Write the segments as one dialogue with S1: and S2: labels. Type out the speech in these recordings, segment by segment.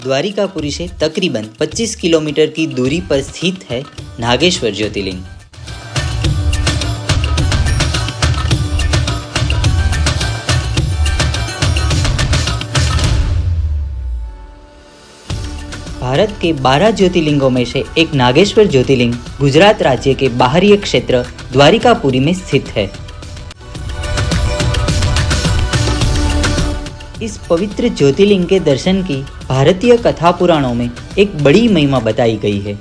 S1: द्वारिकापुरी से तकरीबन 25 किलोमीटर की दूरी पर स्थित है नागेश्वर ज्योतिर्लिंग। भारत के 12 ज्योतिर्लिंगों में से एक नागेश्वर ज्योतिर्लिंग गुजरात राज्य के बाहरी क्षेत्र द्वारिकापुरी में स्थित है। इस पवित्र ज्योतिर्लिंग के दर्शन की भारतीय कथा पुराणों में एक बड़ी महिमा बताई गई है।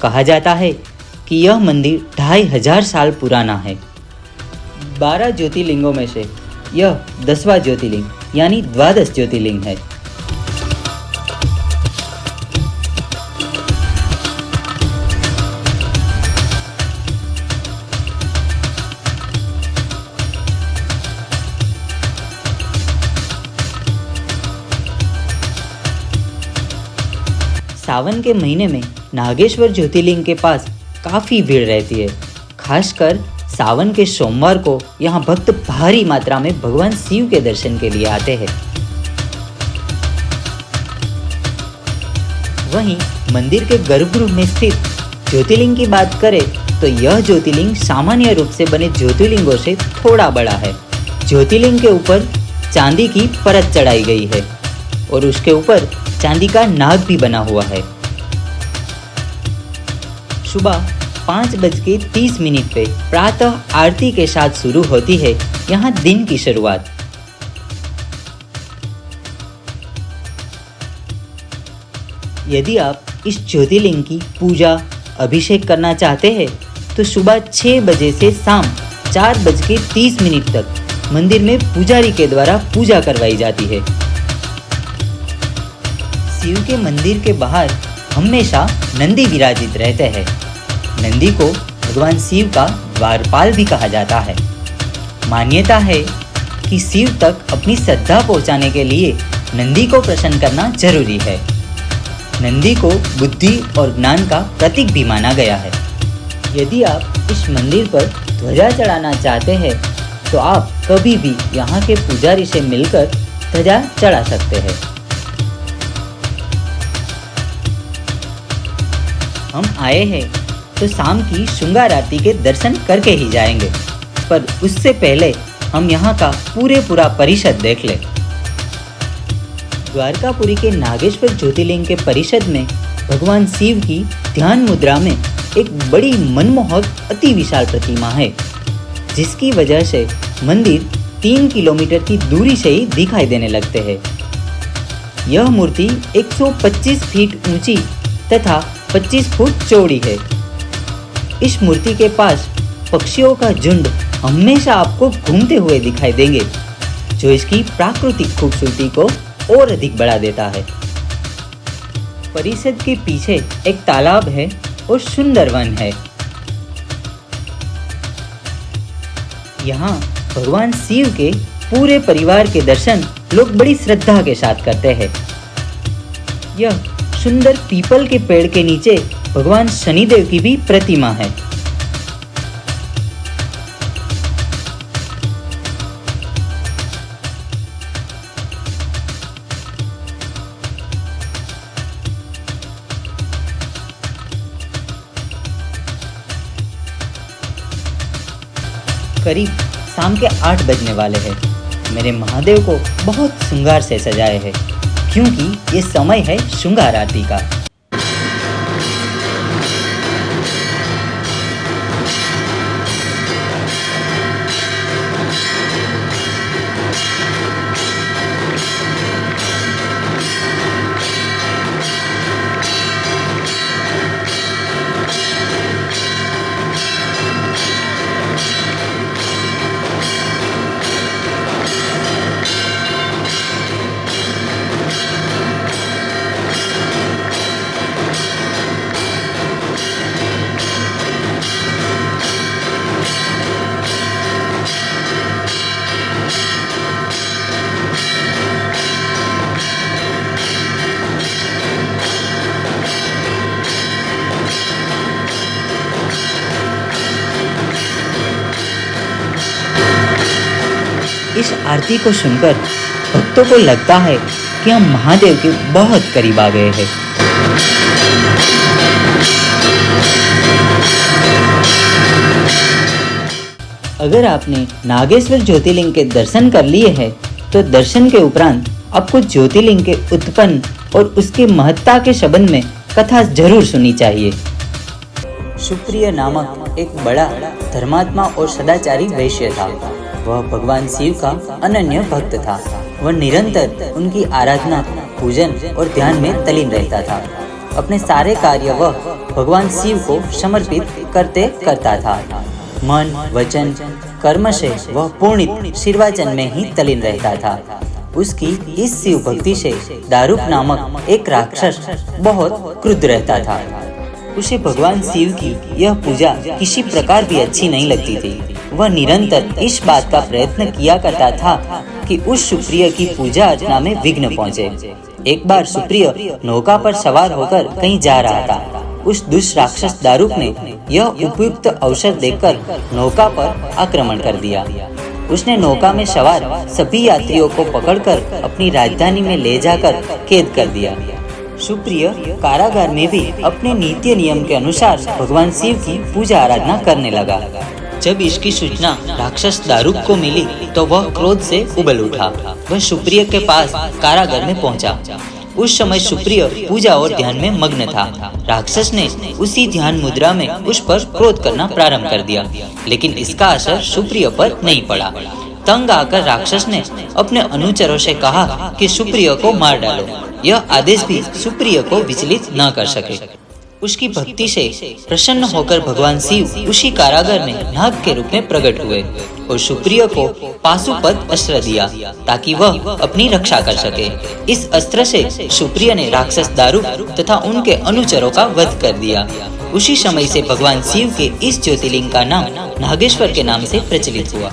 S1: कहा जाता है कि यह मंदिर 2500 साल पुराना है। 12 ज्योतिर्लिंगों में से यह 10वां ज्योतिर्लिंग यानी द्वादश ज्योतिर्लिंग है। सावन के महीने में नागेश्वर ज्योतिर्लिंग के पास काफ़ी भीड़ रहती है। खासकर सावन के सोमवार को यहाँ भक्त भारी मात्रा में भगवान शिव के दर्शन के लिए आते हैं। वहीं मंदिर के गर्भगृह में स्थित ज्योतिर्लिंग की बात करें तो यह ज्योतिर्लिंग सामान्य रूप से बने ज्योतिर्लिंगों से थोड़ा बड़ा है। ज्योतिर्लिंग के ऊपर चांदी की परत चढ़ाई गई है और उसके ऊपर चांदी का नाग भी बना हुआ है। सुबह 5:30 पे प्रातः आरती के साथ शुरू होती है यहाँ दिन की शुरुआत। यदि आप इस ज्योतिर्लिंग की पूजा अभिषेक करना चाहते हैं तो सुबह 6 बजे से शाम 4:30 तक मंदिर में पुजारी के द्वारा पूजा करवाई जाती है। शिव के मंदिर के बाहर हमेशा नंदी विराजित रहते हैं। नंदी को भगवान शिव का द्वारपाल भी कहा जाता है। मान्यता है कि शिव तक अपनी श्रद्धा पहुंचाने के लिए नंदी को प्रसन्न करना जरूरी है। नंदी को बुद्धि और ज्ञान का प्रतीक भी माना गया है। यदि आप इस मंदिर पर ध्वजा चढ़ाना चाहते हैं तो आप कभी भी यहाँ के पुजारी से मिलकर ध्वजा चढ़ा सकते हैं। हम आए हैं तो शाम की श्रृंगार आरती के दर्शन करके ही जाएंगे, पर उससे पहले हम यहाँ का पूरा परिषद देख लें। द्वारकापुरी के नागेश्वर ज्योतिर्लिंग के परिषद में भगवान शिव की ध्यान मुद्रा में एक बड़ी मनमोहक अति विशाल प्रतिमा है, जिसकी वजह से मंदिर 3 किलोमीटर की दूरी से ही दिखाई देने लगते हैं। यह मूर्ति 125 फीट ऊंची तथा 25 फुट चौड़ी है। इस मूर्ति के पास पक्षियों का झुंड हमेशा आपको घूमते हुए दिखाई देंगे, जो इसकी प्राकृतिक खूबसूरती को और अधिक बढ़ा देता है। परिसर के पीछे एक तालाब है और सुंदर वन है। यहाँ भगवान शिव के पूरे परिवार के दर्शन लोग बड़ी श्रद्धा के साथ करते हैं। यह सुंदर पीपल के पेड़ के नीचे भगवान शनिदेव की भी प्रतिमा है। करीब शाम के 8 बजने वाले हैं। मेरे महादेव को बहुत श्रृंगार से सजाए हैं, क्योंकि ये समय है श्रृंगार आरती का। इस आरती को सुनकर भक्तों को लगता है कि हम महादेव के बहुत करीब आ गए हैं। अगर आपने नागेश्वर ज्योतिर्लिंग के दर्शन कर लिए हैं, तो दर्शन के उपरांत आपको ज्योतिर्लिंग के उत्पन्न और उसकी महत्ता के संबंध में कथा जरूर सुननी चाहिए। सुप्रिय नामक एक बड़ा धर्मात्मा और सदाचारी वैश्य था। वह भगवान शिव का अनन्य भक्त था। वह निरंतर उनकी आराधना, पूजन और ध्यान में तल्लीन रहता था। अपने सारे कार्य वह भगवान शिव को समर्पित करता था। मन, वचन, कर्म से वह पूर्ण शिवार्चन में ही तल्लीन रहता था। उसकी इस शिव भक्ति से दारुक नामक एक राक्षस बहुत क्रुद्ध रहता था। उसे भगवान शिव की यह पूजा किसी प्रकार भी अच्छी नहीं लगती थी। वह निरंतर इस बात का प्रयत्न किया करता था कि उस सुप्रिय की पूजा अर्चना में विघ्न पहुंचे। एक बार सुप्रिय नौका पर सवार होकर कहीं जा रहा था। उस दुष्ट राक्षस दारुक ने यह उपयुक्त अवसर देखकर नौका पर आक्रमण कर दिया। उसने नौका में सवार सभी यात्रियों को पकड़कर अपनी राजधानी में ले जाकर कैद कर दिया। सुप्रिय कारागार में भी अपने नित्य नियम के अनुसार भगवान शिव की पूजा आराधना करने लगा। जब इसकी सूचना राक्षस दारुक को मिली तो वह क्रोध से उबल उठा। वह सुप्रिय के पास कारागार में पहुंचा। उस समय सुप्रिय पूजा और ध्यान में मग्न था। राक्षस ने उसी ध्यान मुद्रा में उस पर क्रोध करना प्रारंभ कर दिया, लेकिन इसका असर सुप्रिय पर नहीं पड़ा। तंग आकर राक्षस ने अपने अनुचरों से कहा कि सुप्रिय को मार डालो। यह आदेश भी सुप्रिय को विचलित न कर सके। उसकी भक्ति से प्रसन्न होकर भगवान शिव उसी कारागार में नाग के रूप में प्रकट हुए और सुप्रिय को पाशुपत अस्त्र दिया ताकि वह अपनी रक्षा कर सके। इस अस्त्र से सुप्रिय ने राक्षस दारुक तथा उनके अनुचरों का वध कर दिया। उसी समय से भगवान शिव के इस ज्योतिर्लिंग का नाम नागेश्वर के नाम से प्रचलित हुआ।